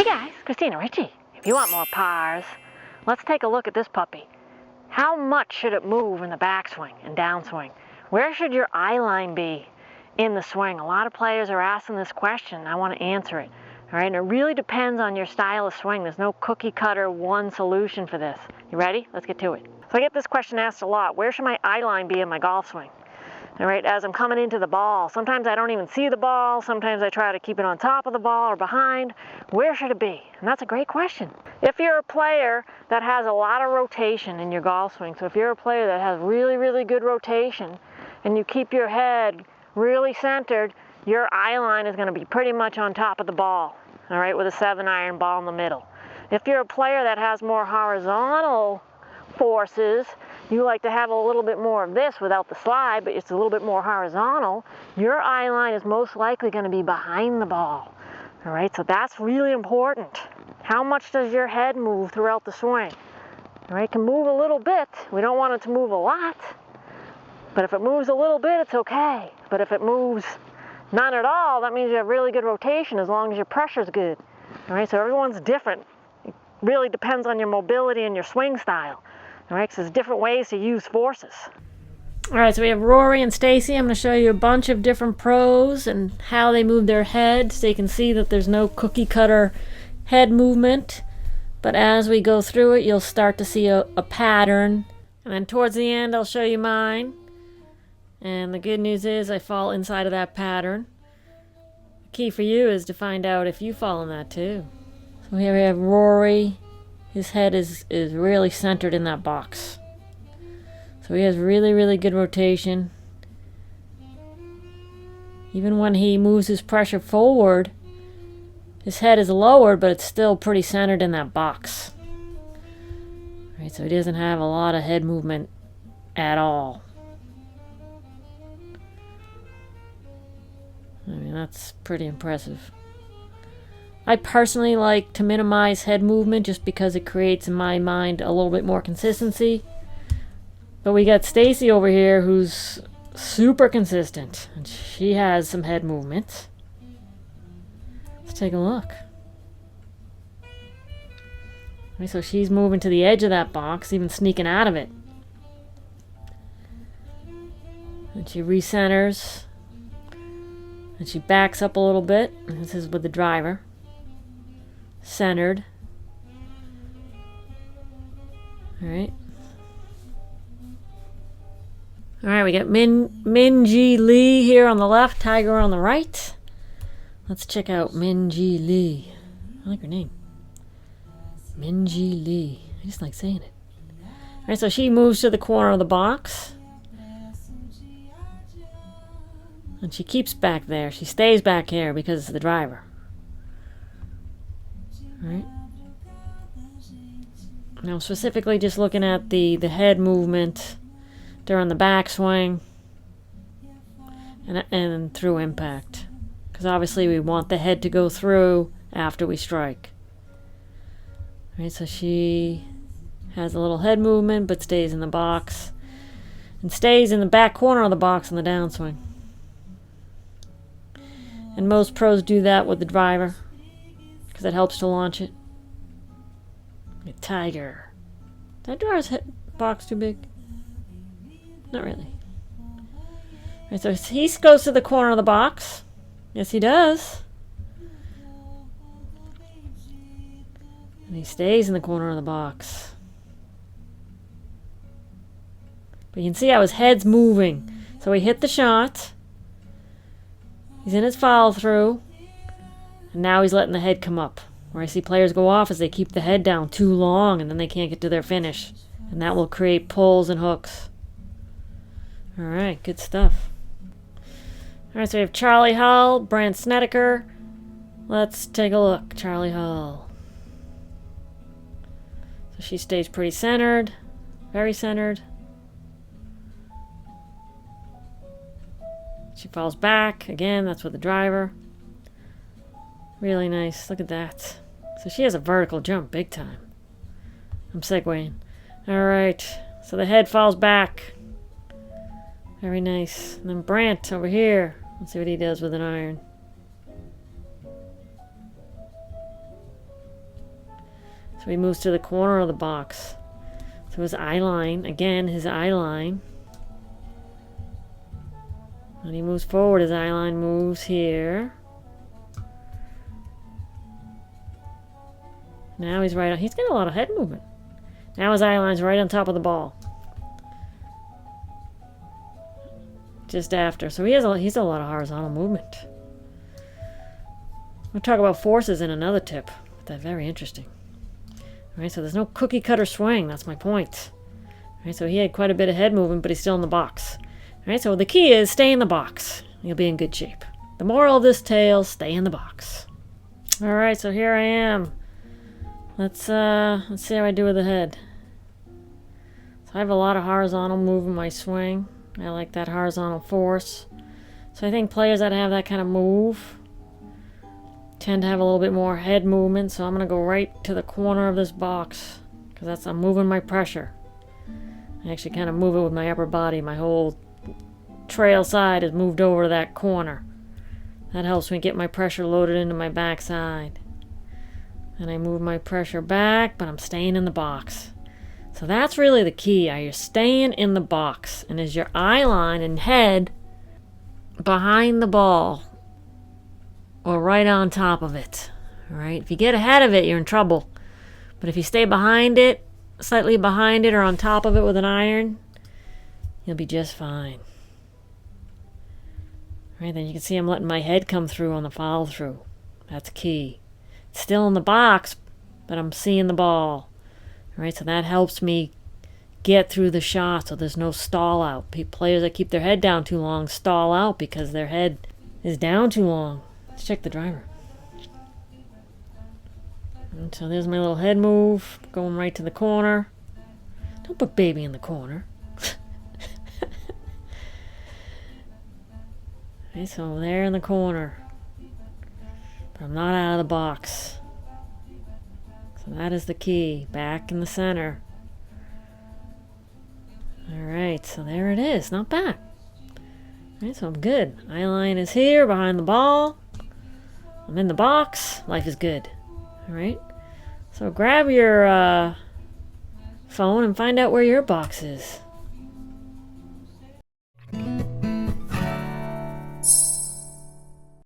Hey guys, Christina Ritchie. If you want more pars, let's take a look at this puppy. How much should it move in the backswing and downswing? Where should your eye line be in the swing? A lot of players are asking this question. I want to answer it. All right, and it really depends on your style of swing. There's no cookie cutter one solution for this. You ready? Let's get to it. So I get this question asked a lot. Where should my eye line be in my golf swing? All right, as I'm coming into the ball, sometimes I don't even see the ball. Sometimes I try to keep it on top of the ball or behind. Where should it be? And that's a great question. If you're a player that has a lot of rotation in your golf swing, so if you're a player that has really, really good rotation and you keep your head really centered, your eye line is going to be pretty much on top of the ball, all right, with a 7-iron ball in the middle. If you're a player that has more horizontal forces, you like to have a little bit more of this without the slide, but it's a little bit more horizontal, your eye line is most likely going to be behind the ball. All right, so that's really important. How much does your head move throughout the swing? All right, it can move a little bit. We don't want it to move a lot, but if it moves a little bit, it's okay. But if it moves none at all, that means you have really good rotation as long as your pressure's good. All right, so everyone's different. It really depends on your mobility and your swing style. All right, so there's different ways to use forces. All right, so we have Rory and Stacy. I'm going to show you a bunch of different pros and how they move their head so you can see that there's no cookie cutter head movement. But as we go through it, you'll start to see a pattern. And then towards the end, I'll show you mine. And the good news is I fall inside of that pattern. The key for you is to find out if you fall in that too. So here we have Rory. His head is really centered in that box. So he has really, really good rotation. Even when he moves his pressure forward, his head is lowered, but it's still pretty centered in that box. Right, so he doesn't have a lot of head movement at all. I mean, that's pretty impressive. I personally like to minimize head movement just because it creates in my mind a little bit more consistency. But we got Stacy over here who's super consistent and she has some head movement. Let's take a look. Okay, so she's moving to the edge of that box, even sneaking out of it. And she recenters. And she backs up a little bit. This is with the driver. Centered. Alright. Alright, we got Minji Lee here on the left, Tiger on the right. Let's check out Minji Lee. I like her name. Minji Lee. I just like saying it. Alright, so she moves to the corner of the box. And she keeps back there. She stays back here because it's the driver. Alright. Now specifically just looking at the head movement during the backswing and through impact. Because obviously we want the head to go through after we strike. Alright, so she has a little head movement but stays in the box. And stays in the back corner of the box in the downswing. And most pros do that with the driver because it helps to launch it. A Tiger. That driver's head box too big? Not really. Right, so he goes to the corner of the box. Yes, he does. And he stays in the corner of the box. But you can see how his head's moving. So he hit the shot. He's in his follow through. And now he's letting the head come up. Where I see players go off is they keep the head down too long and then they can't get to their finish. And that will create pulls and hooks. Alright, good stuff. Alright, so we have Charlie Hull, Brandt Snedeker. Let's take a look. Charlie Hull. So she stays pretty centered. Very centered. She falls back. Again, that's with the driver. Really nice. Look at that. So she has a vertical jump big time. I'm segueing. Alright. So the head falls back. Very nice. And then Brandt over here. Let's see what he does with an iron. So he moves to the corner of the box. So his eye line, again, his eye line. When he moves forward, his eye line moves here. Now he's right on. He's got a lot of head movement. Now his eye line's right on top of the ball. Just after. So he's a lot of horizontal movement. We'll talk about forces in another tip. That's very interesting. Alright, so there's no cookie cutter swing. That's my point. Alright, so he had quite a bit of head movement, but he's still in the box. Alright, so the key is stay in the box. You'll be in good shape. The moral of this tale, stay in the box. Alright, so here I am. Let's see how I do with the head. So I have a lot of horizontal move in my swing. I like that horizontal force. So I think players that have that kind of move tend to have a little bit more head movement. So I'm going to go right to the corner of this box because I'm moving my pressure. I actually kind of move it with my upper body. My whole trail side is moved over to that corner. That helps me get my pressure loaded into my backside. And I move my pressure back, but I'm staying in the box. So that's really the key. Are you staying in the box? And is your eye line and head behind the ball or right on top of it? All right. If you get ahead of it, you're in trouble. But if you stay behind it, slightly behind it or on top of it with an iron, you'll be just fine. All right, then you can see I'm letting my head come through on the follow through. That's key. It's still in the box, but I'm seeing the ball. All right, so that helps me get through the shot so there's no stall out. Players that keep their head down too long stall out because their head is down too long. Let's check the driver. And so there's my little head move, going right to the corner. Don't put baby in the corner. Okay, so there in the corner. But I'm not out of the box. So that is the key. Back in the center. Alright, so there it is. Not bad. Alright, so I'm good. Eye line is here behind the ball. I'm in the box. Life is good. Alright. So grab your phone and find out where your box is.